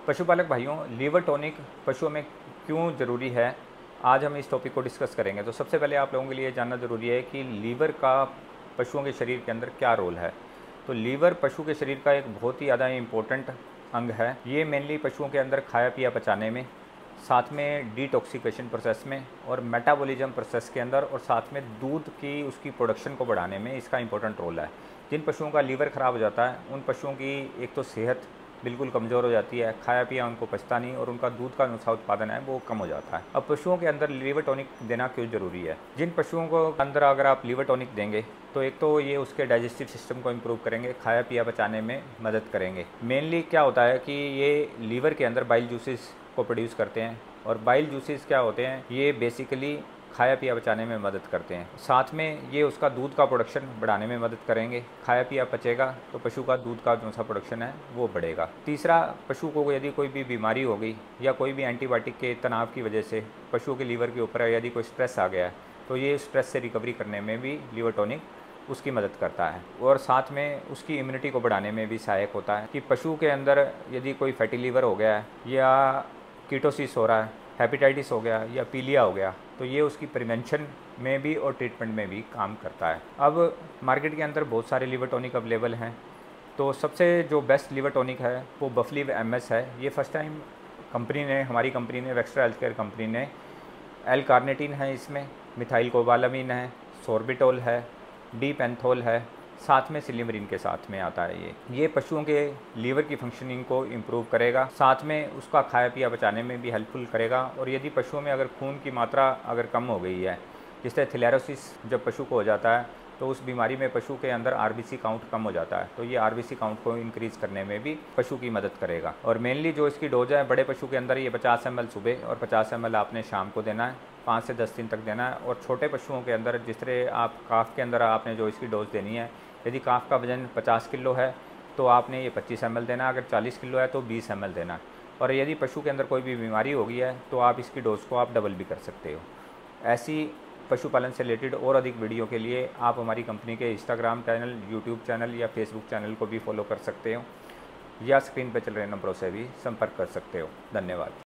पशुपालक भाइयों, liver tonic पशुओं में क्यों ज़रूरी है, आज हम इस टॉपिक को डिस्कस करेंगे। तो सबसे पहले आप लोगों के लिए जानना ज़रूरी है कि लीवर का पशुओं के शरीर के अंदर क्या रोल है। तो लीवर पशु के शरीर का एक बहुत ही ज़्यादा इम्पोर्टेंट अंग है। ये मेनली पशुओं के अंदर खाया पिया पचाने में, साथ में डिटॉक्सिफिकेशन प्रोसेस में और मेटाबॉलिज्म प्रोसेस के अंदर, और साथ में दूध की उसकी प्रोडक्शन को बढ़ाने में इसका इंपॉर्टेंट रोल है। जिन पशुओं का लीवर ख़राब हो जाता है उन पशुओं की एक तो सेहत बिल्कुल कमज़ोर हो जाती है, खाया पिया उनको पचता नहीं और उनका दूध का जो उत्पादन है वो कम हो जाता है। अब पशुओं के अंदर लीवर टॉनिक देना क्यों ज़रूरी है? जिन पशुओं को अंदर अगर आप लीवर टॉनिक देंगे तो एक तो ये उसके डाइजेस्टिव सिस्टम को इम्प्रूव करेंगे, खाया पिया पचाने में मदद करेंगे। मेनली क्या होता है कि ये लीवर के अंदर बाइल जूसेस को प्रोड्यूस करते हैं, और बाइल जूसेस क्या होते हैं, ये बेसिकली खाया पिया बचाने में मदद करते हैं। साथ में ये उसका दूध का प्रोडक्शन बढ़ाने में मदद करेंगे। खाया पिया पचेगा तो पशु का दूध का जो सा प्रोडक्शन है वो बढ़ेगा। तीसरा, पशु को यदि कोई भी बीमारी हो गई या कोई भी एंटीबायोटिक के तनाव की वजह से पशुओं के लीवर के ऊपर यदि कोई स्ट्रेस आ गया है तो ये स्ट्रेस से रिकवरी करने में भी लीवर टॉनिक उसकी मदद करता है, और साथ में उसकी इम्यूनिटी को बढ़ाने में भी सहायक होता है। कि पशु के अंदर यदि कोई फैटी लीवर हो गया है या कीटोसिस हो रहा है, हेपेटाइटिस हो गया या पीलिया हो गया, तो ये उसकी प्रिवेंशन में भी और ट्रीटमेंट में भी काम करता है। अब मार्केट के अंदर बहुत सारे लीवर टॉनिक अवेलेबल हैं, तो सबसे जो बेस्ट लीवर टॉनिक है वो बफलीव एमएस है। ये फर्स्ट टाइम हमारी कंपनी ने, वेक्स्ट्रा हेल्थ केयर कंपनी ने, एल कार्निटीन है इसमें, मिथाइल कोबालामीन है, सोर्बिटोल है, डी पेंथोल है, साथ में सिलिमरीन के साथ में आता है। ये पशुओं के लीवर की फंक्शनिंग को इम्प्रूव करेगा, साथ में उसका खाया पिया बचाने में भी हेल्पफुल करेगा। और यदि पशुओं में अगर खून की मात्रा अगर कम हो गई है, जिससे थैलेरोसिस जब पशु को हो जाता है तो उस बीमारी में पशु के अंदर आरबीसी काउंट कम हो जाता है, तो ये आरबीसी काउंट को इंक्रीज़ करने में भी पशु की मदद करेगा। और मेनली जो इसकी डोज है, बड़े पशु के अंदर ये 50 ml सुबह और 50 ml आपने शाम को देना है, 5 से 10 दिन तक देना है। और छोटे पशुओं के अंदर जिस तरह आप काफ के अंदर आपने जो इसकी डोज देनी है, यदि काफ का वजन 50 किलो है तो आपने ये 25 ml देना, अगर 40 किलो है तो 20 ml देना। और यदि पशु के अंदर कोई भी बीमारी हो गई है तो आप इसकी डोज को आप डबल भी कर सकते हो। ऐसी पशुपालन से रिलेटेड और अधिक वीडियो के लिए आप हमारी कंपनी के इंस्टाग्राम चैनल, यूट्यूब चैनल या फेसबुक चैनल को भी फॉलो कर सकते हो, या स्क्रीन पर चल रहे नंबरों से भी संपर्क कर सकते हो। धन्यवाद।